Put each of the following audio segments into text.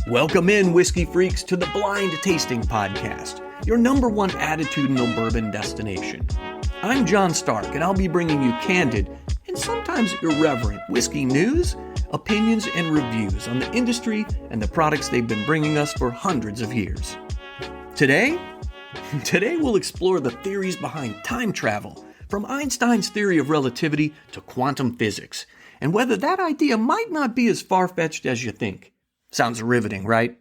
Welcome in, whiskey freaks, to the Blind Tasting Podcast, your number one attitudinal bourbon destination. I'm John Stark, and I'll be bringing you candid and sometimes irreverent whiskey news, opinions, and reviews on the industry and the products they've been bringing us for hundreds of years. Today we'll explore the theories behind time travel, from Einstein's theory of relativity to quantum physics, and whether that idea might not be as far-fetched as you think. Sounds riveting, right?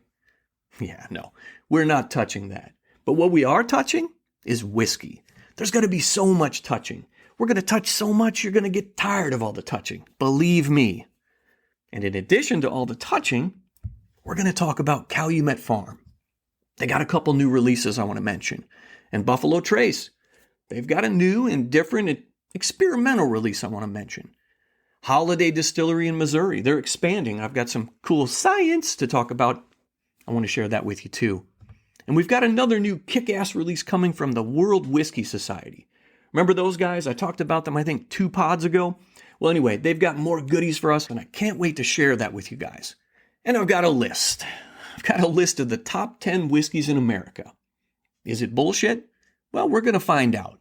Yeah, no, we're not touching that. But what we are touching is whiskey. There's going to be so much touching. We're going to touch so much you're going to get tired of all the touching. Believe me. And in addition to all the touching, we're going to talk about Calumet Farm. They got a couple new releases I want to mention. And Buffalo Trace. They've got a new and different and experimental release I want to mention. Holladay Distillery in Missouri. They're expanding. I've got some cool science to talk about. I want to share that with you too. And we've got another new kick-ass release coming from the World Whiskey Society. Remember those guys? I talked about them, I think, 2 pods ago. Well, anyway, they've got more goodies for us, and I can't wait to share that with you guys. And I've got a list. I've got a list of the top 10 whiskeys in America. Is it bullshit? Well, we're going to find out.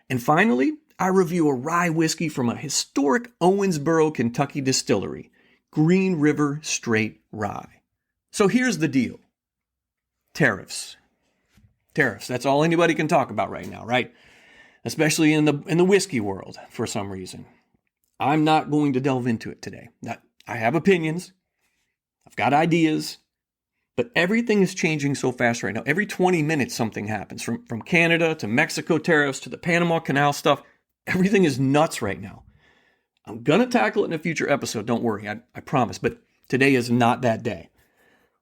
And finally, I review a rye whiskey from a historic Owensboro, Kentucky distillery, Green River Straight Rye. So here's the deal. Tariffs. Tariffs, that's all anybody can talk about right now, right? Especially in the whiskey world, for some reason. I'm not going to delve into it today. I have opinions. I've got ideas. But everything is changing so fast right now. Every 20 minutes something happens. From Canada to Mexico tariffs to the Panama Canal stuff. Everything is nuts right now. I'm going to tackle it in a future episode. Don't worry, I promise. But today is not that day.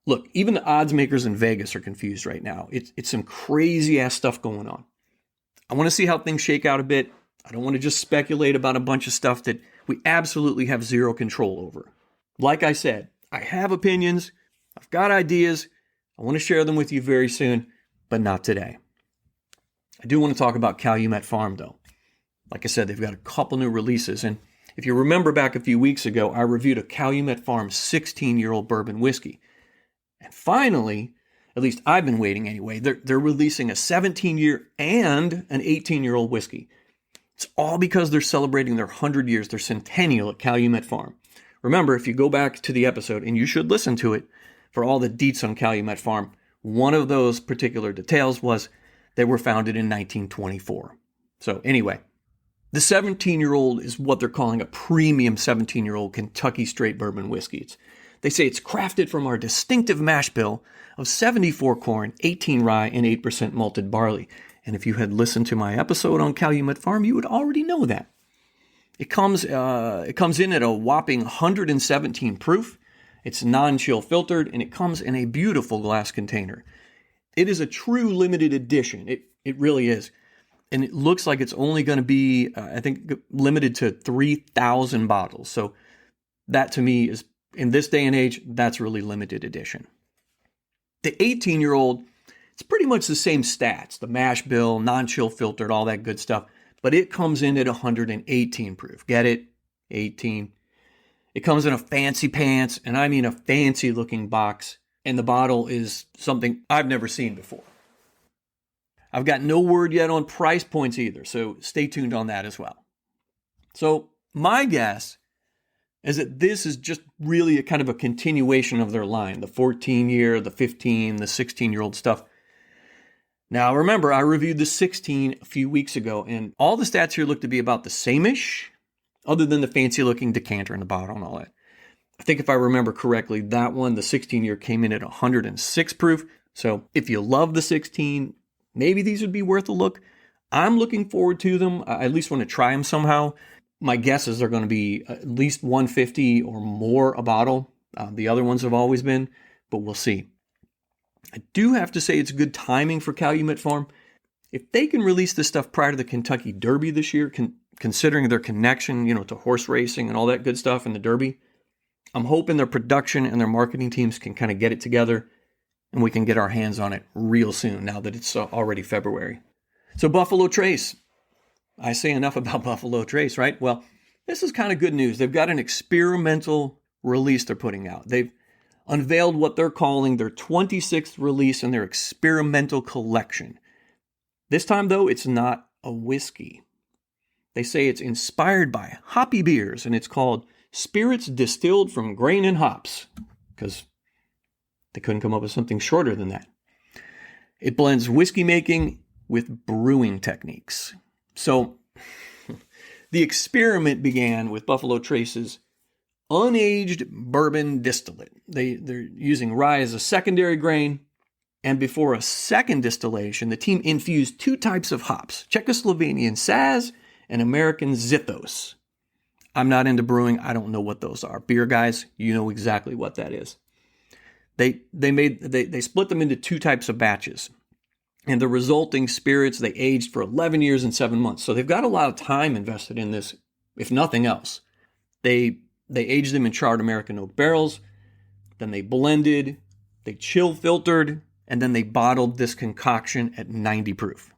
Look, even the odds makers in Vegas are confused right now. It's some crazy ass stuff going on. I want to see how things shake out a bit. I don't want to just speculate about a bunch of stuff that we absolutely have zero control over. Like I said, I have opinions. I've got ideas. I want to share them with you very soon, but not today. I do want to talk about Calumet Farm, though. Like I said, they've got a couple new releases. And if you remember back a few weeks ago, I reviewed a Calumet Farm 16-year-old bourbon whiskey. And finally, at least I've been waiting anyway, they're releasing a 17-year and an 18-year-old whiskey. It's all because they're celebrating their 100 years, their centennial at Calumet Farm. Remember, if you go back to the episode, and you should listen to it for all the deets on Calumet Farm, one of those particular details was they were founded in 1924. So anyway, the 17-year-old is what they're calling a premium 17-year-old Kentucky straight bourbon whiskey. They say it's crafted from our distinctive mash bill of 74 corn, 18 rye, and 8% malted barley. And if you had listened to my episode on Calumet Farm, you would already know that. It comes in at a whopping 117 proof. It's non-chill filtered, and it comes in a beautiful glass container. It is a true limited edition. It really is. And it looks like it's only going to be, I think, limited to 3,000 bottles. So that to me is, in this day and age, that's really limited edition. The 18-year-old, it's pretty much the same stats. The mash bill, non-chill filtered, all that good stuff. But it comes in at 118 proof. Get it? 18. It comes in a fancy pants, and I mean a fancy looking box. And the bottle is something I've never seen before. I've got no word yet on price points either, so stay tuned on that as well. So my guess is that this is just really a kind of a continuation of their line, the 14-year, the 15, the 16-year-old stuff. Now remember, I reviewed the 16 a few weeks ago, and all the stats here look to be about the same-ish, other than the fancy-looking decanter in the bottle and all that. I think if I remember correctly, that one, the 16-year, came in at 106 proof. So if you love the 16, maybe these would be worth a look. I'm looking forward to them. I at least want to try them somehow. My guess is they're going to be at least 150 or more a bottle. The other ones have always been, but we'll see. I do have to say it's good timing for Calumet Farm. If they can release this stuff prior to the Kentucky Derby this year, considering their connection, to horse racing and all that good stuff in the Derby, I'm hoping their production and their marketing teams can kind of get it together and we can get our hands on it real soon now that it's already February. So Buffalo Trace. I say enough about Buffalo Trace, right? Well, this is kind of good news. They've got an experimental release they're putting out. They've unveiled what they're calling their 26th release in their experimental collection. This time, though, it's not a whiskey. They say it's inspired by hoppy beers, and it's called Spirits Distilled from Grain and Hops, because they couldn't come up with something shorter than that. It blends whiskey making with brewing techniques. So, the experiment began with Buffalo Trace's unaged bourbon distillate. They're using rye as a secondary grain, and before a second distillation, the team infused two types of hops, Czechoslovakian Saz and American Zythos. I'm not into brewing. I don't know what those are. Beer guys, you know exactly what that is. They split them into two types of batches. And the resulting spirits, they aged for 11 years and 7 months. So they've got a lot of time invested in this, if nothing else. They aged them in charred American oak barrels. Then they blended, they chill filtered, and then they bottled this concoction at 90 proof.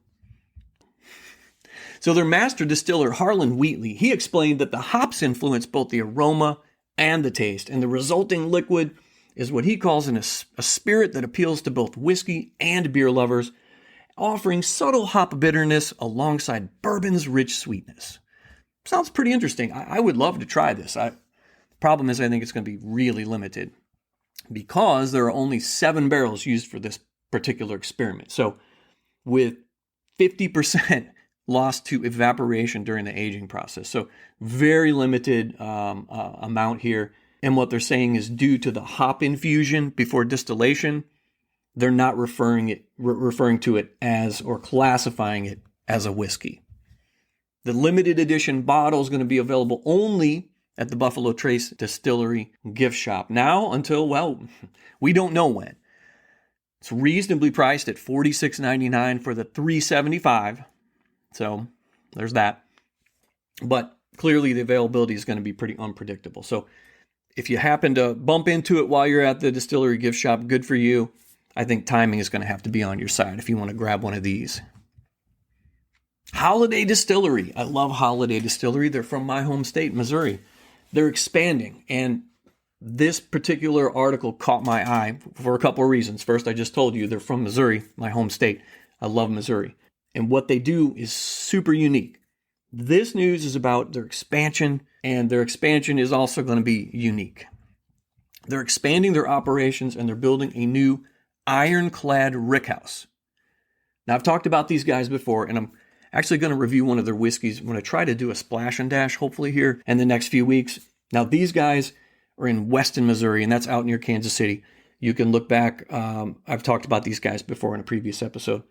So their master distiller, Harlan Wheatley, he explained that the hops influence both the aroma and the taste, and the resulting liquid is what he calls a spirit that appeals to both whiskey and beer lovers, offering subtle hop bitterness alongside bourbon's rich sweetness. Sounds pretty interesting. I would love to try this. The problem is I think it's going to be really limited because there are only 7 barrels used for this particular experiment. So with 50% lost to evaporation during the aging process. So very limited amount here. And what they're saying is due to the hop infusion before distillation, they're not referring to it as or classifying it as a whiskey. The limited edition bottle is going to be available only at the Buffalo Trace Distillery gift shop now until, well, we don't know when. It's reasonably priced at $46.99 for the $3.75. So there's that. But clearly the availability is going to be pretty unpredictable. So if you happen to bump into it while you're at the distillery gift shop, good for you. I think timing is going to have to be on your side if you want to grab one of these. Holladay Distillery. I love Holladay Distillery. They're from my home state, Missouri. They're expanding, and this particular article caught my eye for a couple of reasons. First, I just told you they're from Missouri, my home state. I love Missouri. And what they do is super unique. This news is about their expansion, and their expansion is also going to be unique. They're expanding their operations, and they're building a new ironclad rickhouse. Now, I've talked about these guys before, and I'm actually going to review one of their whiskeys. I'm going to try to do a splash and dash, hopefully, here in the next few weeks. Now, these guys are in Weston, Missouri, and that's out near Kansas City. You can look back. I've talked about these guys before in a previous episode.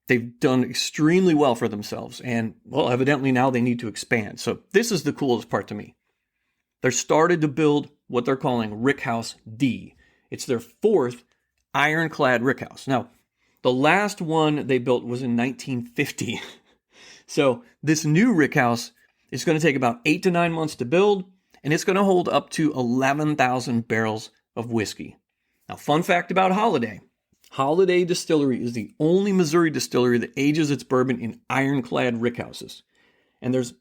They've done extremely well for themselves, and, well, evidently now they need to expand. So this is the coolest part to me. They're started to build what they're calling Rickhouse D. It's their 4th ironclad rickhouse. Now, the last one they built was in 1950. So this new rickhouse is going to take about 8 to 9 months to build, and it's going to hold up to 11,000 barrels of whiskey. Now, fun fact about Holladay. Holladay Distillery is the only Missouri distillery that ages its bourbon in ironclad rickhouses. And there's,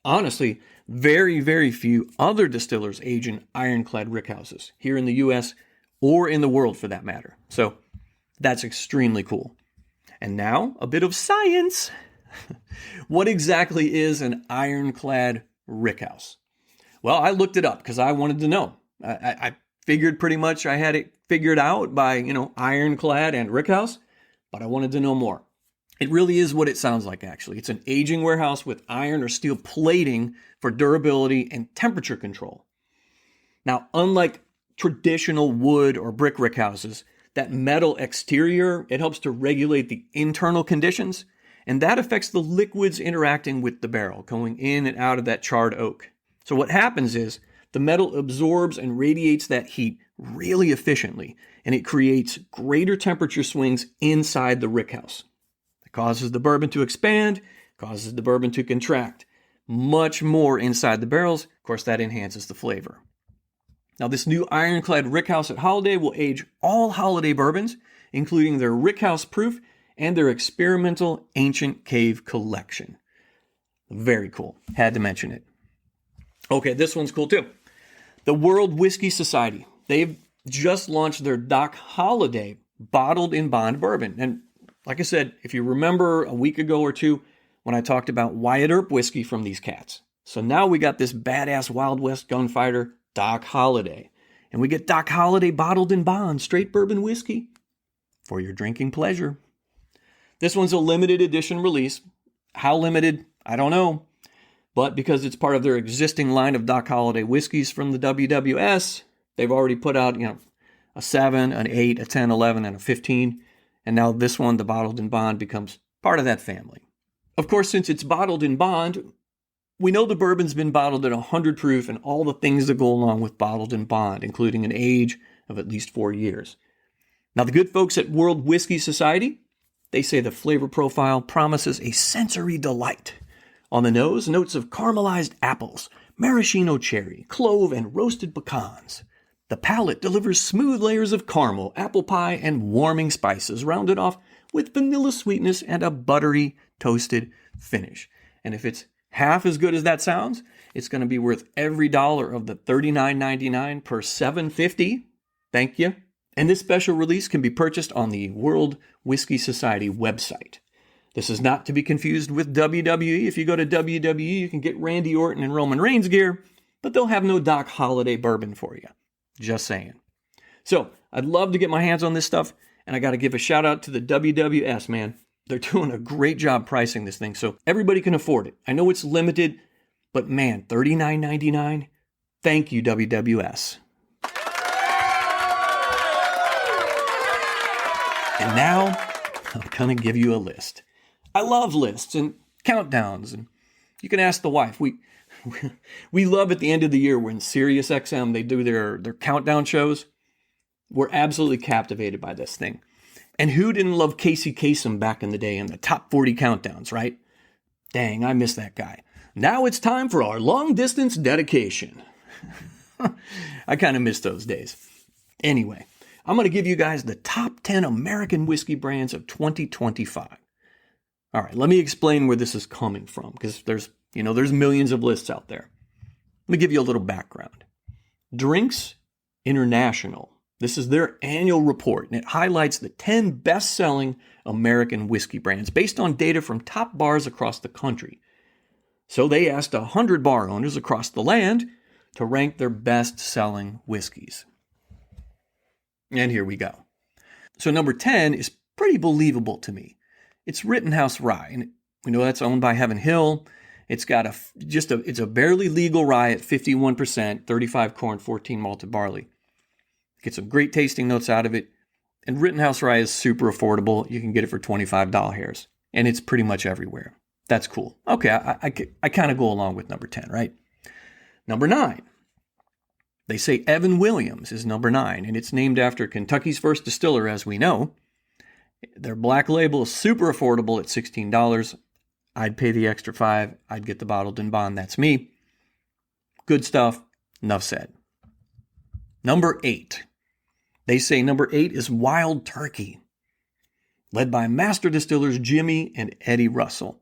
honestly, very, very few other distillers age in ironclad rickhouses here in the U.S. or in the world for that matter. So that's extremely cool. And now, a bit of science. What exactly is an ironclad rickhouse? Well, I looked it up because I wanted to know. I figured pretty much I had it figured out by, ironclad and rickhouse, but I wanted to know more. It really is what it sounds like, actually. It's an aging warehouse with iron or steel plating for durability and temperature control. Now, unlike traditional wood or brick rickhouses, that metal exterior, it helps to regulate the internal conditions, and that affects the liquids interacting with the barrel, going in and out of that charred oak. So what happens is the metal absorbs and radiates that heat really efficiently, and it creates greater temperature swings inside the rickhouse. It causes the bourbon to expand, causes the bourbon to contract. Much more inside the barrels. Of course, that enhances the flavor. Now, this new ironclad rickhouse at Holladay will age all Holladay bourbons, including their Rickhouse Proof and their experimental Ancient Cave collection. Very cool. Had to mention it. Okay, this one's cool too. The World Whiskey Society. They've just launched their Doc Holladay bottled in bond bourbon. And like I said, if you remember a week ago or two when I talked about Wyatt Earp whiskey from these cats. So now we got this badass Wild West gunfighter, Doc Holladay. And we get Doc Holladay bottled in bond, straight bourbon whiskey for your drinking pleasure. This one's a limited edition release. How limited? I don't know. But because it's part of their existing line of Doc Holladay whiskeys from the WWS, they've already put out, a 7, an 8, a 10, 11, and a 15. And now this one, the bottled in bond, becomes part of that family. Of course, since it's bottled in bond, we know the bourbon's been bottled at 100 proof and all the things that go along with bottled in bond, including an age of at least 4 years. Now, the good folks at World Whiskey Society, they say the flavor profile promises a sensory delight. On the nose, notes of caramelized apples, maraschino cherry, clove, and roasted pecans. The palate delivers smooth layers of caramel, apple pie, and warming spices, rounded off with vanilla sweetness and a buttery, toasted finish. And if it's half as good as that sounds, it's going to be worth every dollar of the $39.99 per $7.50. Thank you. And this special release can be purchased on the World Whiskey Society website. This is not to be confused with WWE. If you go to WWE, you can get Randy Orton and Roman Reigns gear, but they'll have no Doc Holladay bourbon for you. Just saying. So, I'd love to get my hands on this stuff, and I got to give a shout out to the WWS, man. They're doing a great job pricing this thing, so everybody can afford it. I know it's limited, but man, $39.99. Thank you, WWS. And now, I'm going to give you a list. I love lists and countdowns, and you can ask the wife. We love at the end of the year when SiriusXM, they do their countdown shows. We're absolutely captivated by this thing. And who didn't love Casey Kasem back in the day in the top 40 countdowns, right? Dang, I miss that guy. Now it's time for our long distance dedication. I kind of miss those days. Anyway, I'm going to give you guys the top 10 American whiskey brands of 2025. All right, let me explain where this is coming from, because there's millions of lists out there. Let me give you a little background. Drinks International. This is their annual report, and it highlights the 10 best-selling American whiskey brands based on data from top bars across the country. So they asked 100 bar owners across the land to rank their best-selling whiskeys. And here we go. So number 10 is pretty believable to me. It's Rittenhouse Rye, and we know that's owned by Heaven Hill. It's got it's a barely legal rye at 51%, 35 corn, 14 malted barley. Get some great tasting notes out of it. And Rittenhouse Rye is super affordable. You can get it for $25 hairs, and it's pretty much everywhere. That's cool. Okay, I kind of go along with number 10, right? Number 9. They say Evan Williams is number 9, and it's named after Kentucky's first distiller, as we know. Their black label is super affordable at $16. I'd pay the extra $5. I'd get the bottled in bond. That's me. Good stuff. Enough said. Number 8. They say number 8 is Wild Turkey, led by master distillers Jimmy and Eddie Russell.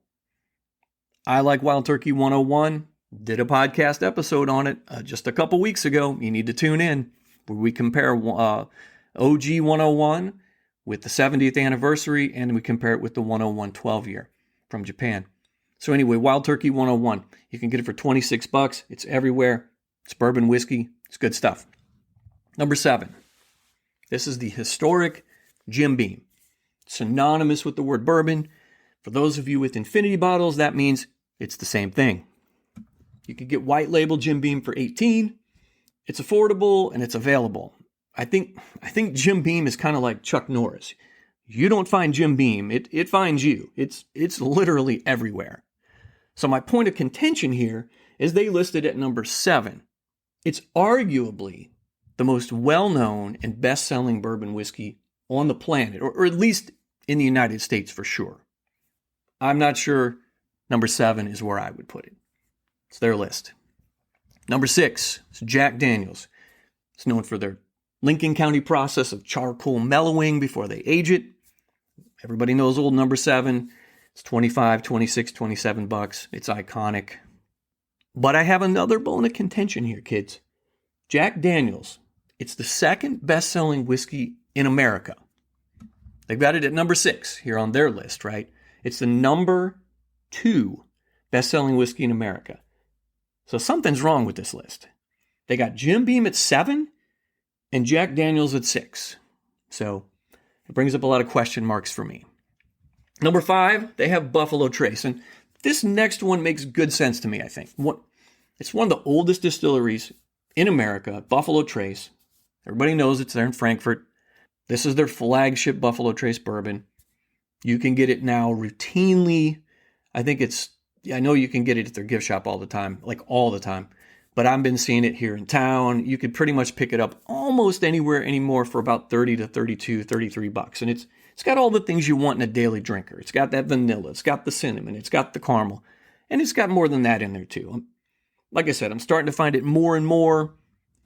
I like Wild Turkey 101. Did a podcast episode on it just a couple weeks ago. You need to tune in, where we compare OG 101 with the 70th anniversary, and we compare it with the 101 12 year from Japan. So anyway, Wild Turkey 101. You can get it for $26. It's everywhere. It's bourbon whiskey. It's good stuff. Number 7. This is the historic Jim Beam. Synonymous with the word bourbon. For those of you with infinity bottles, that means it's the same thing. You can get white label Jim Beam for $18. It's affordable and it's available. I think Jim Beam is kind of like Chuck Norris. You don't find Jim Beam, it finds you. It's literally everywhere. So my point of contention here is they listed at number 7. It's arguably the most well-known and best-selling bourbon whiskey on the planet, or at least in the United States for sure. I'm not sure number 7 is where I would put it. It's their list. Number 6 is Jack Daniel's. It's known for their Lincoln County process of charcoal mellowing before they age it. Everybody knows old number 7. It's $25, $26, $27. It's iconic. But I have another bone of contention here, kids. Jack Daniel's It's the second best-selling whiskey in America. They've got it at number 6 here on their list, right? It's the number 2 best-selling whiskey in America. So something's wrong with this list. They got Jim Beam at 7 and Jack Daniels at 6. So it brings up a lot of question marks for me. Number 5, they have Buffalo Trace. And this next one makes good sense to me, I think. It's one of the oldest distilleries in America, Buffalo Trace. Everybody knows it's there in Frankfurt. This is their flagship Buffalo Trace bourbon. You can get it now routinely. I know you can get it at their gift shop all the time, like all the time. But I've been seeing it here in town. You could pretty much pick it up almost anywhere anymore for about 30 to 32, 33 bucks. And it's got all the things you want in a daily drinker. It's got that vanilla. It's got the cinnamon. It's got the caramel. And it's got more than that in there too. Like I said, I'm starting to find it more and more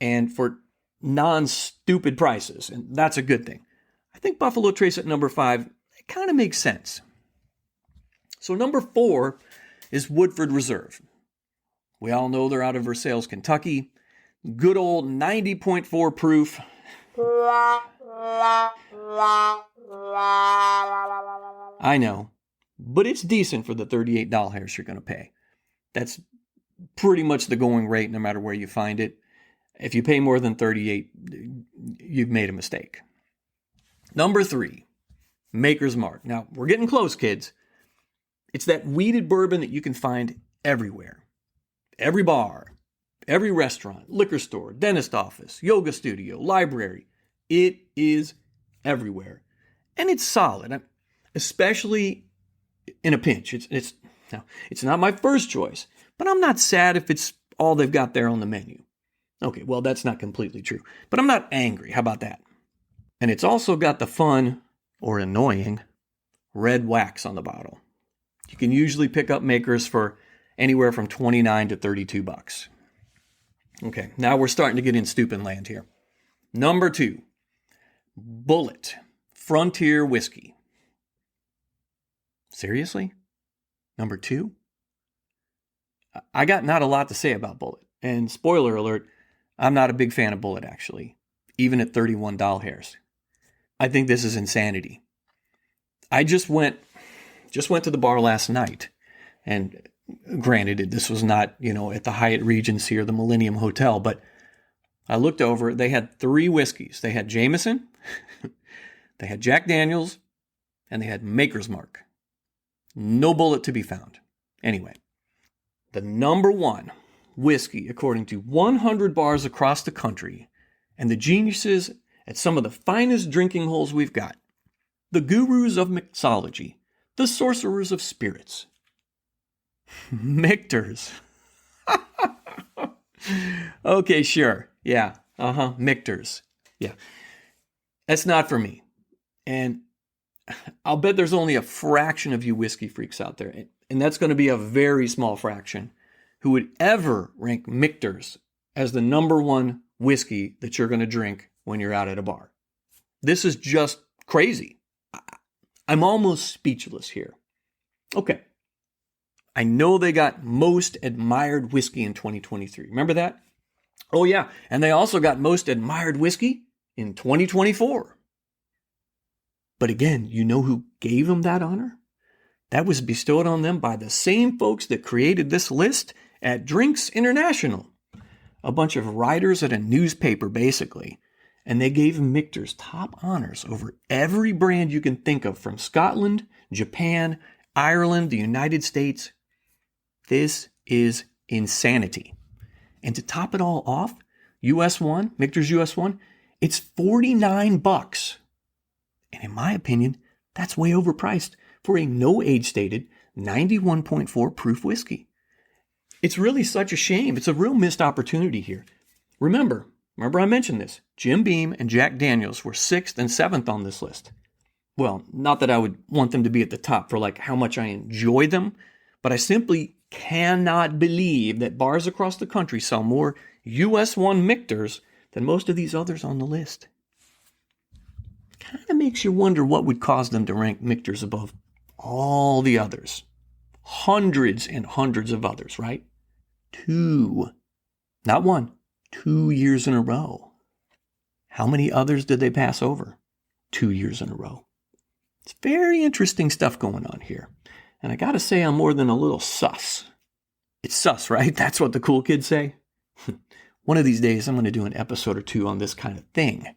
and for non-stupid prices. And that's a good thing. I think Buffalo Trace at number 5, it kind of makes sense. So number 4 is Woodford Reserve. We all know they're out of Versailles, Kentucky. Good old 90.4 proof. I know, but it's decent for the $38 you're going to pay. That's pretty much the going rate no matter where you find it. If you pay more than $38, you've made a mistake. Number 3, Maker's Mark. Now, we're getting close, kids. It's that wheated bourbon that you can find everywhere. Every bar, every restaurant, liquor store, dentist office, yoga studio, library. It is everywhere. And it's solid, especially in a pinch. It's not my first choice, but I'm not sad if it's all they've got there on the menu. Okay, well, that's not completely true, but I'm not angry. How about that? And it's also got the fun, or annoying, red wax on the bottle. You can usually pick up Makers for anywhere from 29 to 32 bucks. Okay, now we're starting to get in stupid land here. Number 2, Bulleit Frontier Whiskey. Seriously? Number 2? I got not a lot to say about Bulleit. And spoiler alert, I'm not a big fan of Bulleit, actually, even at $31. I think this is insanity. I just went to the bar last night, and granted, this was not, at the Hyatt Regency or the Millennium Hotel, but I looked over, they had 3 whiskeys. They had Jameson, they had Jack Daniels, and they had Maker's Mark. No Bulleit to be found. Anyway, the number 1 whiskey, according to 100 bars across the country, and the geniuses at some of the finest drinking holes we've got, the gurus of mixology, the sorcerers of spirits, Michter's. Okay, sure. Yeah. Michter's. Yeah. That's not for me. And I'll bet there's only a fraction of you whiskey freaks out there. And that's going to be a very small fraction who would ever rank Michter's as the number 1 whiskey that you're going to drink when you're out at a bar. This is just crazy. I'm almost speechless here. Okay. I know they got most admired whiskey in 2023. Remember that? Oh, yeah. And they also got most admired whiskey in 2024. But again, you know who gave them that honor? That was bestowed on them by the same folks that created this list at Drinks International. A bunch of writers at a newspaper, basically. And they gave Michter's top honors over every brand you can think of from Scotland, Japan, Ireland, the United States. This is insanity. And to top it all off, US 1, Michter's US 1, it's 49 bucks. And in my opinion, that's way overpriced for a no age stated 91.4 proof whiskey. It's really such a shame. It's a real missed opportunity here. Remember I mentioned this. Jim Beam and Jack Daniels were 6th and 7th on this list. Well, not that I would want them to be at the top for how much I enjoy them, but I simply cannot believe that bars across the country sell more US 1 Michter's than most of these others on the list. Kind of makes you wonder what would cause them to rank Michter's above all the others. Hundreds and hundreds of others, right? 2. Not 1. 2 years in a row. How many others did they pass over? 2 years in a row. It's very interesting stuff going on here. And I gotta say, I'm more than a little sus. It's sus, right? That's what the cool kids say. One of these days, I'm going to do an episode or two on this kind of thing.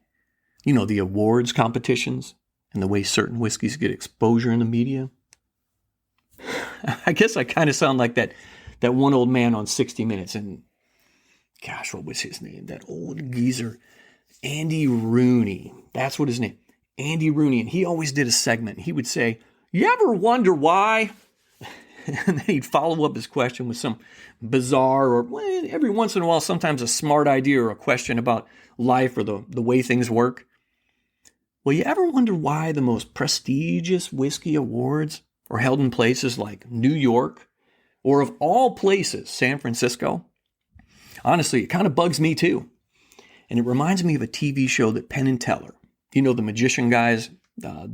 You know, the awards competitions and the way certain whiskeys get exposure in the media. I guess I kind of sound like that one old man on 60 Minutes. And gosh, what was his name? That old geezer, Andy Rooney. That's what his name. Andy Rooney. And he always did a segment. He would say, "You ever wonder why?" And then he'd follow up his question with some bizarre or every once in a while, sometimes a smart idea or a question about life or the way things work. Well, you ever wonder why the most prestigious whiskey awards are held in places like New York or, of all places, San Francisco? Honestly, it kind of bugs me too. And it reminds me of a TV show that Penn and Teller, you know, the magician guys, I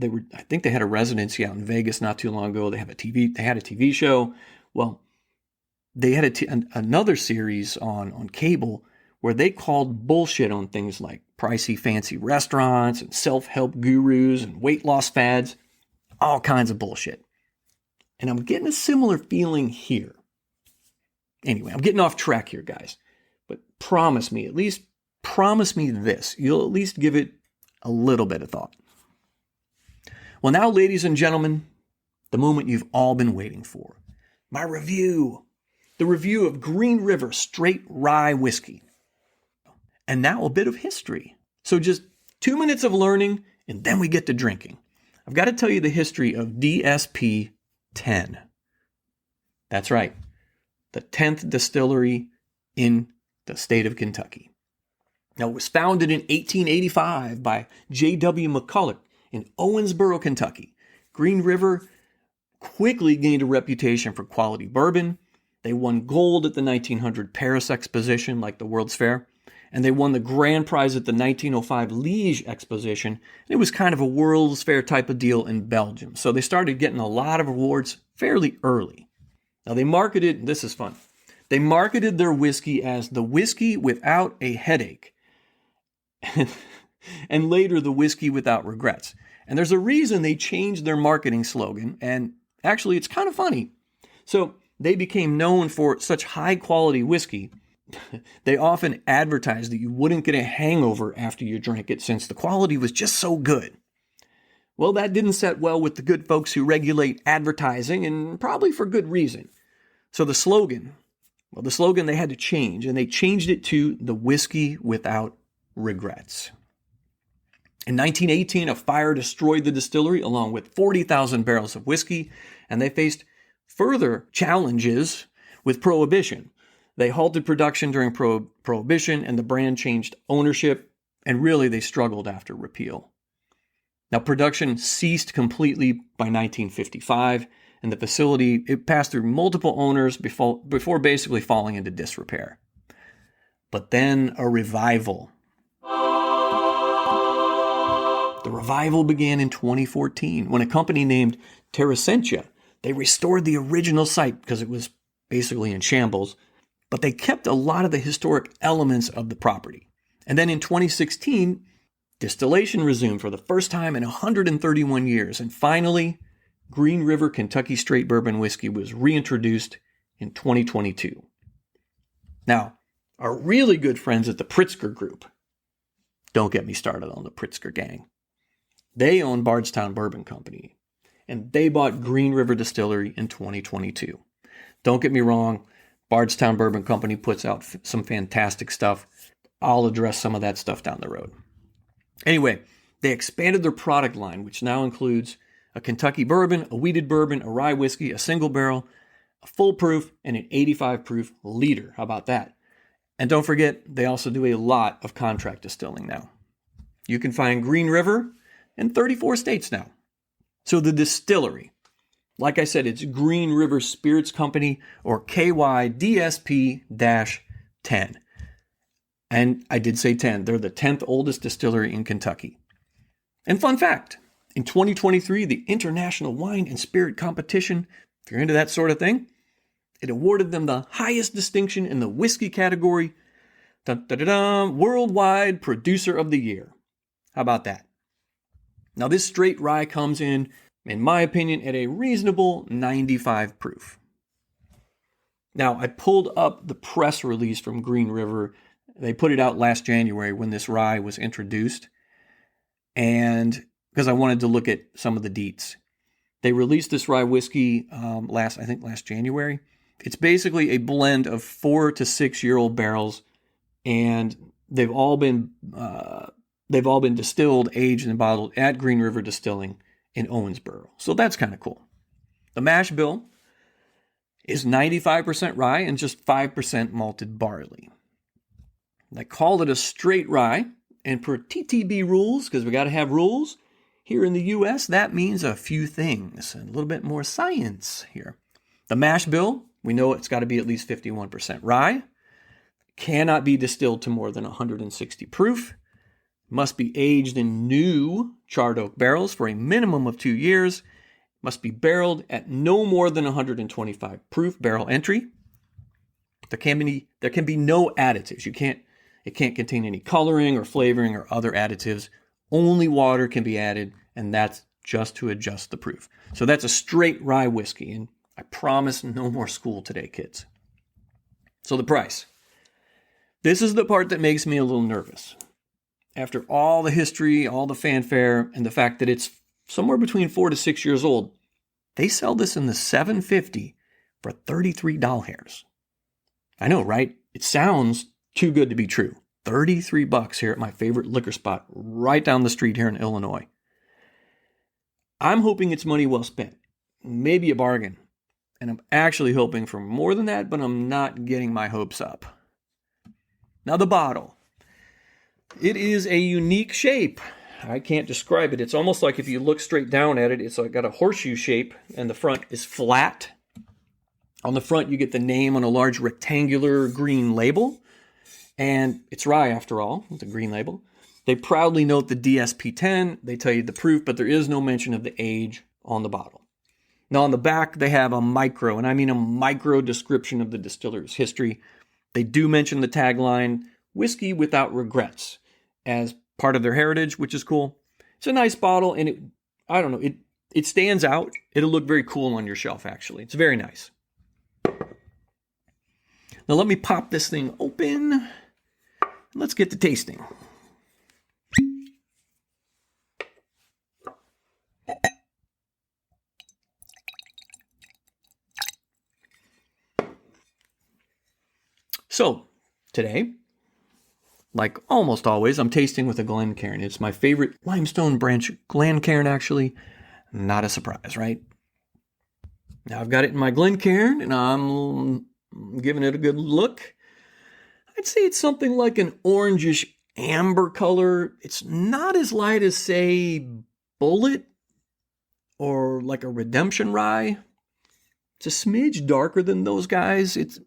think they had a residency out in Vegas not too long ago. They had a TV show. Well, they had another series on cable where they called bullshit on things like pricey, fancy restaurants and self-help gurus and weight loss fads, all kinds of bullshit. And I'm getting a similar feeling here. Anyway, I'm getting off track here, guys. But promise me this. You'll at least give it a little bit of thought. Well, now, ladies and gentlemen, the moment you've all been waiting for. My review. The review of Green River Straight Rye Whiskey. And now a bit of history. So just 2 minutes of learning, and then we get to drinking. I've got to tell you the history of DSP 10. That's right. The 10th distillery in the state of Kentucky. Now, it was founded in 1885 by J.W. McCulloch in Owensboro, Kentucky. Green River quickly gained a reputation for quality bourbon. They won gold at the 1900 Paris Exposition, like the World's Fair. And they won the grand prize at the 1905 Liège Exposition. And it was kind of a World's Fair type of deal in Belgium. So they started getting a lot of awards fairly early. Now they marketed, this is fun, they marketed their whiskey as the whiskey without a headache. And later the whiskey without regrets. And there's a reason they changed their marketing slogan, and actually it's kind of funny. So they became known for such high quality whiskey, they often advertised that you wouldn't get a hangover after you drank it since the quality was just so good. Well, that didn't set well with the good folks who regulate advertising, and probably for good reason. So the slogan they had to change, and they changed it to the whiskey without regrets. In 1918, a fire destroyed the distillery along with 40,000 barrels of whiskey, and they faced further challenges with Prohibition. They halted production during Prohibition, and the brand changed ownership, and really they struggled after repeal. Now, production ceased completely by 1955, and the facility, it passed through multiple owners before basically falling into disrepair. But then a revival. The revival began in 2014 when a company named Terrasentia, they restored the original site because it was basically in shambles, but they kept a lot of the historic elements of the property. And then in 2016, distillation resumed for the first time in 131 years. And finally, Green River Kentucky Straight Bourbon Whiskey was reintroduced in 2022. Now, our really good friends at the Pritzker Group, don't get me started on the Pritzker gang. They own Bardstown Bourbon Company, and they bought Green River Distillery in 2022. Don't get me wrong, Bardstown Bourbon Company puts out some fantastic stuff. I'll address some of that stuff down the road. Anyway, they expanded their product line, which now includes a Kentucky bourbon, a wheated bourbon, a rye whiskey, a single barrel, a full proof, and an 85 proof liter. How about that? And don't forget, they also do a lot of contract distilling now. You can find Green River in 34 states now. So the distillery, like I said, it's Green River Spirits Company, or KYDSP-10. And I did say 10. They're the 10th oldest distillery in Kentucky. And fun fact, in 2023, the International Wine and Spirit Competition, if you're into that sort of thing, it awarded them the highest distinction in the whiskey category, Worldwide Producer of the Year. How about that? Now, this straight rye comes in my opinion, at a reasonable 95 proof. Now, I pulled up the press release from Green River. They put it out last January when this rye was introduced, and because I wanted to look at some of the deets. They released this rye whiskey last January. It's basically a blend of 4 to 6 year old barrels, and they've all been distilled, aged, and bottled at Green River Distilling in Owensboro. So that's kind of cool. The mash bill is 95% rye and just 5% malted barley. They call it a straight rye, and per TTB rules, because we got to have rules, here in the U.S., that means a few things, and a little bit more science here. The mash bill, we know it's got to be at least 51% rye, cannot be distilled to more than 160 proof, must be aged in new charred oak barrels for a minimum of 2 years, must be barreled at no more than 125 proof barrel entry. There can be no additives. It can't contain any coloring or flavoring or other additives. Only water can be added, and that's just to adjust the proof. So that's a straight rye whiskey, and I promise no more school today, kids. So the price. This is the part that makes me a little nervous. After all the history, all the fanfare, and the fact that it's somewhere between 4 to 6 years old, they sell this in the $7.50 for $33. I know, right? It sounds too good to be true. $33 here at my favorite liquor spot right down the street here in Illinois. I'm hoping it's money well spent. Maybe a bargain. And I'm actually hoping for more than that, but I'm not getting my hopes up. Now the bottle. It is a unique shape. I can't describe it. It's almost like if you look straight down at it, it's like got a horseshoe shape, and the front is flat. On the front, you get the name on a large rectangular green label. And it's rye, after all. It's a green label. They proudly note the DSP-10. They tell you the proof, but there is no mention of the age on the bottle. Now, on the back, they have a micro, and I mean a micro description of the distiller's history. They do mention the tagline, "Whiskey without regrets," as part of their heritage, which is cool. It's a nice bottle, and it stands out. It'll look very cool on your shelf, actually. It's very nice. Now, let me pop this thing open. Let's get to tasting. So, today, like almost always, I'm tasting with a Glencairn. It's my favorite limestone branch Glencairn, actually. Not a surprise, right? Now, I've got it in my Glencairn, and I'm giving it a good look. I'd say it's something like an orangish amber color. It's not as light as, say, Bullet or like a Redemption Rye. It's a smidge darker than those guys. It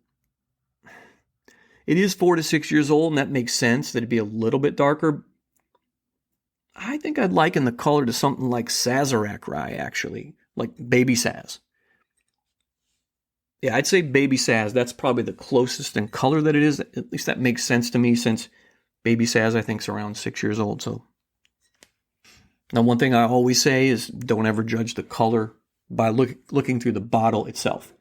is 4 to 6 years old, and that makes sense that it'd be a little bit darker. I think I'd liken the color to something like Sazerac Rye, actually, like Baby Saz. Yeah, I'd say Baby Saz. That's probably the closest in color that it is. At least that makes sense to me, since Baby Saz, I think, is around 6 years old. So, now, one thing I always say is don't ever judge the color by looking through the bottle itself.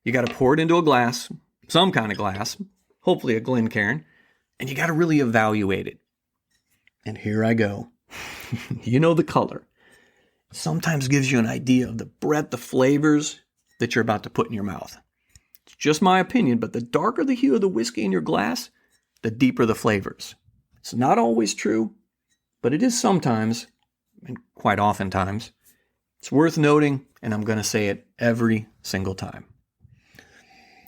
You got to pour it into a glass, some kind of glass, hopefully a Glencairn, and you got to really evaluate it. And here I go. You know, the color sometimes gives you an idea of the breadth of flavors that you're about to put in your mouth. It's just my opinion, but the darker the hue of the whiskey in your glass, the deeper the flavors. It's not always true, but it is sometimes, and quite oftentimes. It's worth noting, and I'm going to say it every single time.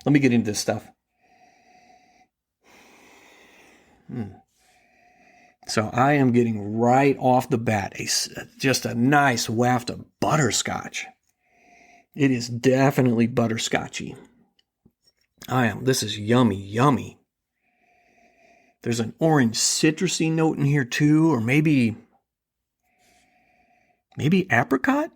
Let me get into this stuff. So I am getting right off the bat just a nice waft of butterscotch. It is definitely butterscotchy. This is yummy, yummy. There's an orange citrusy note in here too, or maybe apricot?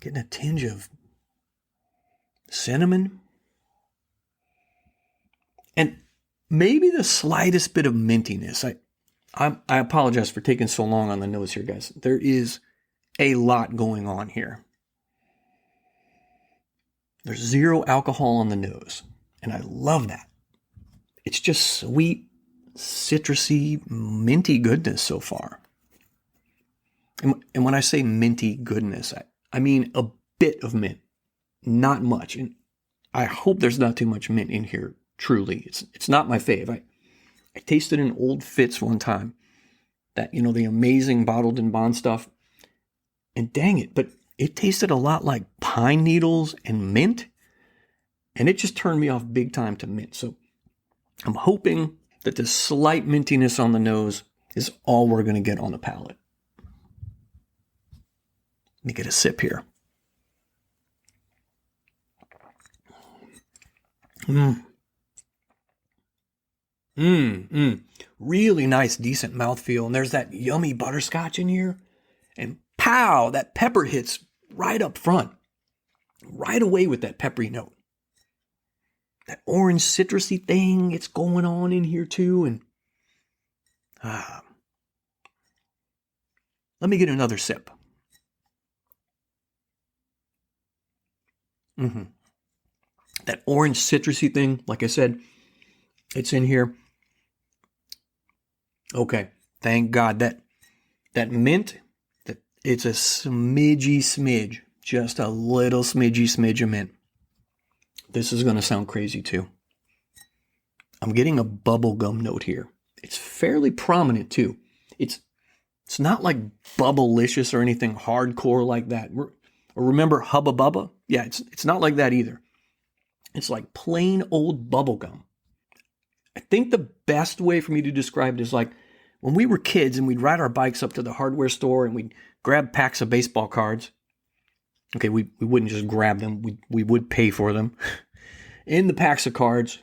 Getting a tinge of cinnamon. And maybe the slightest bit of mintiness. I apologize for taking so long on the nose here, guys. There is a lot going on here. There's zero alcohol on the nose, and I love that. It's just sweet, citrusy, minty goodness so far. And when I say minty goodness, I mean a bit of mint, not much. And I hope there's not too much mint in here, truly. It's not my fave. I tasted an Old Fitz one time, that, the amazing bottled and bond stuff. And dang it, but it tasted a lot like pine needles and mint. And it just turned me off big time to mint. So I'm hoping that the slight mintiness on the nose is all we're going to get on the palate. Let me get a sip here. Really nice, decent mouthfeel. And there's that yummy butterscotch in here. And pow, that pepper hits right up front. Right away with that peppery note. That orange citrusy thing, it's going on in here too. And let me get another sip. That orange citrusy thing, like I said, it's in here. Okay, thank God that mint, it's a smidge, just a little smidge of mint. This is going to sound crazy too. I'm getting a bubblegum note here. It's fairly prominent too. It's not like bubblicious or anything hardcore like that. Or remember Hubba Bubba? Yeah, it's not like that either. It's like plain old bubblegum. I think the best way for me to describe it is like when we were kids and we'd ride our bikes up to the hardware store and we'd grab packs of baseball cards. Okay, we wouldn't just grab them. We would pay for them. In the packs of cards,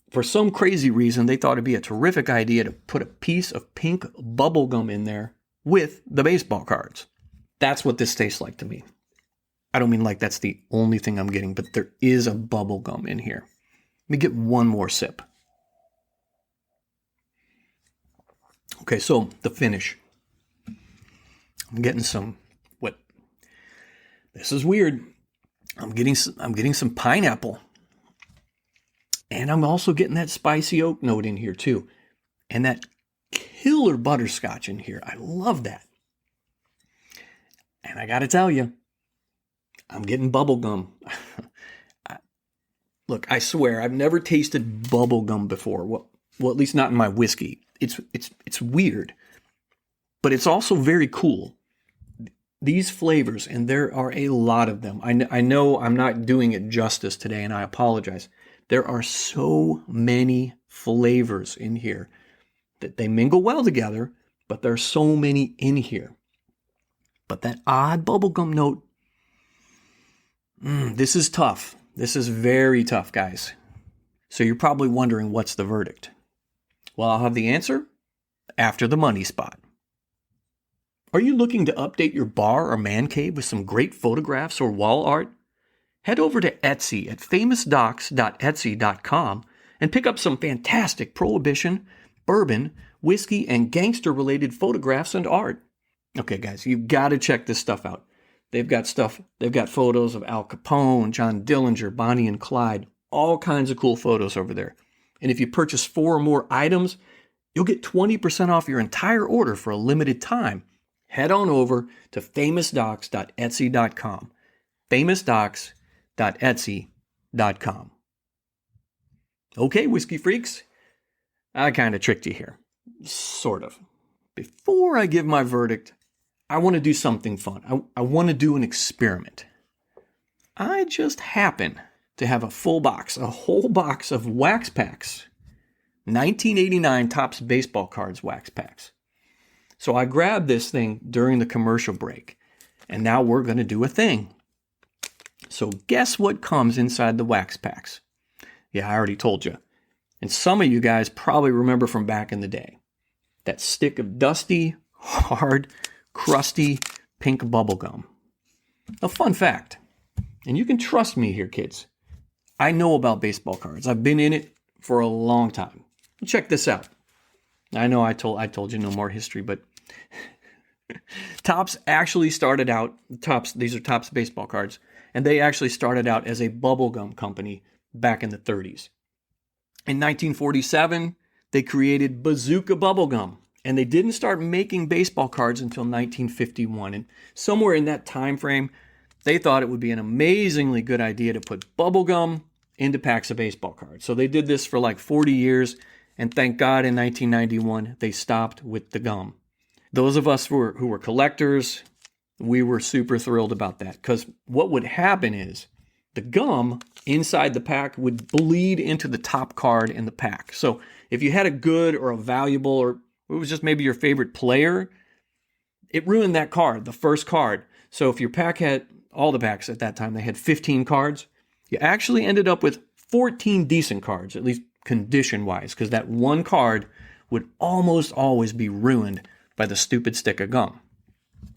for some crazy reason, they thought it'd be a terrific idea to put a piece of pink bubble gum in there with the baseball cards. That's what this tastes like to me. I don't mean like that's the only thing I'm getting, but there is a bubble gum in here. Let me get one more sip. Okay, so the finish. I'm getting some, this is weird. I'm getting some pineapple. And I'm also getting that spicy oak note in here too. And that killer butterscotch in here. I love that. And I got to tell you, I'm getting bubble gum. Look, I swear, I've never tasted bubble gum before. Well, at least not in my whiskey. It's weird. But it's also very cool. These flavors, and there are a lot of them. I know I'm not doing it justice today, and I apologize. There are so many flavors in here that they mingle well together, but there are so many in here. But that odd bubblegum note, this is tough. This is very tough, guys. So you're probably wondering, what's the verdict? Well, I'll have the answer after the money spot. Are you looking to update your bar or man cave with some great photographs or wall art? Head over to Etsy at famousdocs.etsy.com and pick up some fantastic prohibition, bourbon, whiskey, and gangster-related photographs and art. Okay, guys, you've got to check this stuff out. They've got photos of Al Capone, John Dillinger, Bonnie and Clyde, all kinds of cool photos over there. And if you purchase 4 or more items, you'll get 20% off your entire order for a limited time. Head on over to famousdocs.etsy.com. famousdocs.etsy.com. Okay, whiskey freaks, I kind of tricked you here. Sort of. Before I give my verdict, I want to do something fun. I want to do an experiment. I just happen to have a whole box of wax packs. 1989 Topps baseball cards wax packs. So I grabbed this thing during the commercial break, and now we're going to do a thing. So guess what comes inside the wax packs? Yeah, I already told you. And some of you guys probably remember from back in the day. That stick of dusty, hard, crusty pink bubble gum. A fun fact, and you can trust me here, kids. I know about baseball cards. I've been in it for a long time. Check this out. I know I told you no more history, but Topps actually started out, these are Topps baseball cards, and they actually started out as a bubblegum company back in the 30s. In 1947, they created Bazooka Bubblegum, and they didn't start making baseball cards until 1951. And somewhere in that time frame, they thought it would be an amazingly good idea to put bubblegum into packs of baseball cards. So they did this for like 40 years, and thank God in 1991, they stopped with the gum. Those of us who were collectors, we were super thrilled about that, because what would happen is the gum inside the pack would bleed into the top card in the pack. So if you had a good or a valuable, or it was just maybe your favorite player, it ruined that card, the first card. So if your pack had, all the packs at that time, they had 15 cards, you actually ended up with 14 decent cards, at least condition-wise, because that one card would almost always be ruined by the stupid stick of gum.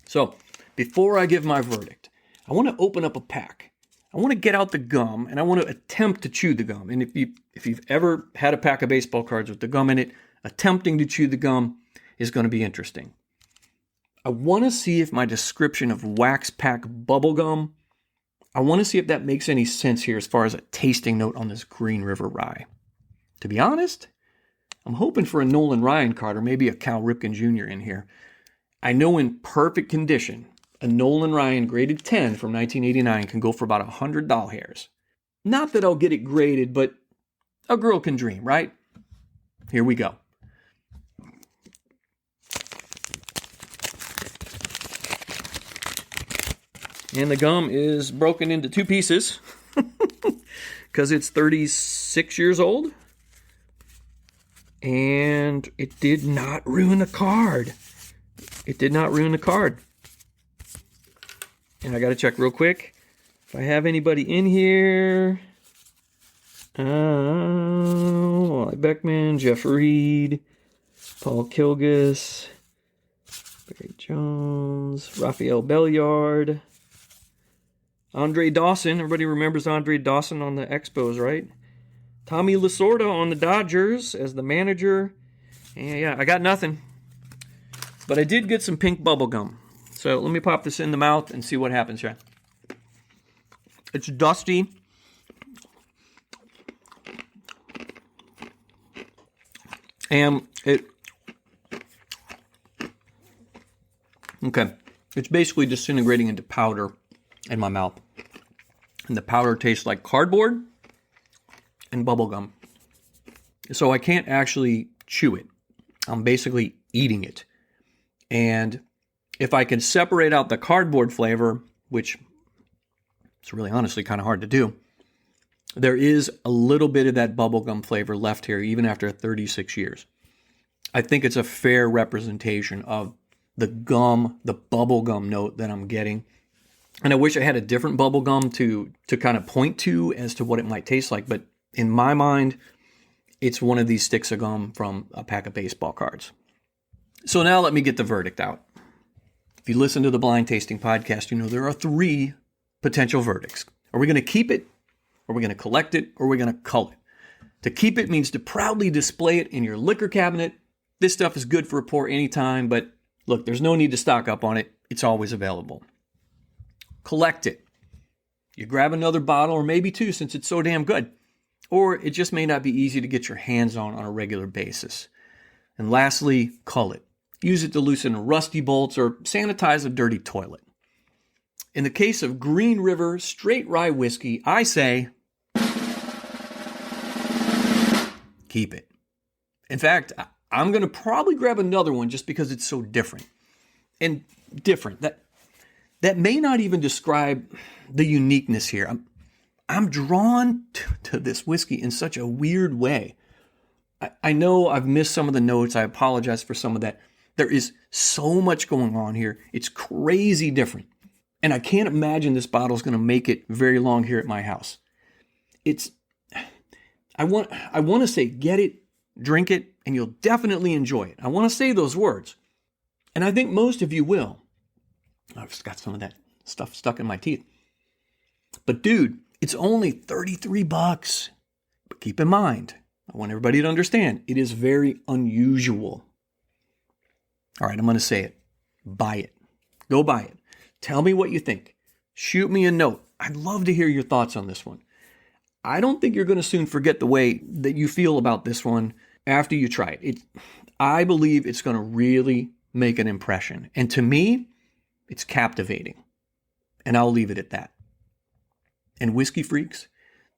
So before I give my verdict, I want to open up a pack. I want to get out the gum, and I want to attempt to chew the gum. And if you've ever had a pack of baseball cards with the gum in it, attempting to chew the gum is going to be interesting. I want to see if my description of wax pack bubble gum, I want to see if that makes any sense here as far as a tasting note on this Green River rye. To be honest, I'm hoping for a Nolan Ryan card or maybe a Cal Ripken Jr. in here. I know in perfect condition, a Nolan Ryan graded 10 from 1989 can go for about $100. Not that I'll get it graded, but a girl can dream, right? Here we go. And the gum is broken into two pieces because it's 36 years old. And it did not ruin the card. It did not ruin the card. And I got to check real quick if I have anybody in here. Wally Beckman, Jeff Reed, Paul Kilgus, Barry Jones, Rafael Belliard, Andre Dawson. Everybody remembers Andre Dawson on the Expos, right? Tommy Lasorda on the Dodgers as the manager. And yeah, I got nothing. But I did get some pink bubble gum. So let me pop this in the mouth and see what happens here. It's dusty. And it's basically disintegrating into powder in my mouth. And the powder tastes like cardboard and bubble gum. So I can't actually chew it. I'm basically eating it. And if I can separate out the cardboard flavor, which it's really honestly kind of hard to do, there is a little bit of that bubblegum flavor left here, even after 36 years. I think it's a fair representation of the gum, the bubblegum note that I'm getting. And I wish I had a different bubblegum to kind of point to as to what it might taste like. But in my mind, it's one of these sticks of gum from a pack of baseball cards. So now let me get the verdict out. If you listen to the Blind Tasting Podcast, you know there are 3 potential verdicts. Are we going to keep it? Are we going to collect it? Or are we going to cull it? To keep it means to proudly display it in your liquor cabinet. This stuff is good for a pour anytime, but look, there's no need to stock up on it. It's always available. Collect it. You grab another bottle or maybe 2 since it's so damn good. Or it just may not be easy to get your hands on a regular basis. And lastly, cull it. Use it to loosen rusty bolts or sanitize a dirty toilet. In the case of Green River Straight Rye Whiskey, I say, keep it. In fact, I'm going to probably grab another one just because it's so different. And different. That may not even describe the uniqueness here. I'm drawn to this whiskey in such a weird way. I know I've missed some of the notes. I apologize for some of that. There is so much going on here. It's crazy different. And I can't imagine this bottle is going to make it very long here at my house. I want to say get it, drink it, and you'll definitely enjoy it. I want to say those words. And I think most of you will. I've just got some of that stuff stuck in my teeth. But dude, it's only $33. But keep in mind, I want everybody to understand it is very unusual. All right, I'm going to say it. Buy it. Go buy it. Tell me what you think. Shoot me a note. I'd love to hear your thoughts on this one. I don't think you're going to soon forget the way that you feel about this one after you try it. I believe it's going to really make an impression. And to me, it's captivating. And I'll leave it at that. And Whiskey Freaks,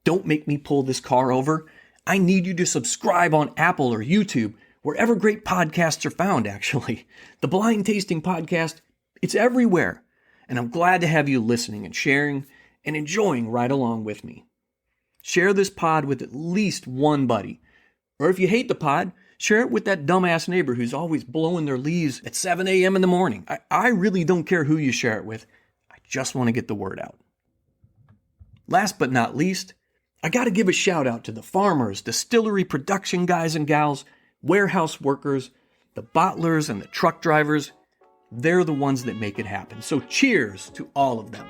don't make me pull this car over. I need you to subscribe on Apple or YouTube, wherever great podcasts are found, actually. The Blind Tasting Podcast, it's everywhere. And I'm glad to have you listening and sharing and enjoying right along with me. Share this pod with at least one buddy. Or if you hate the pod, share it with that dumbass neighbor who's always blowing their leaves at 7 a.m. in the morning. I really don't care who you share it with. I just want to get the word out. Last but not least, I got to give a shout out to the farmers, distillery production guys and gals, warehouse workers, the bottlers and the truck drivers. They're the ones that make it happen. So cheers to all of them.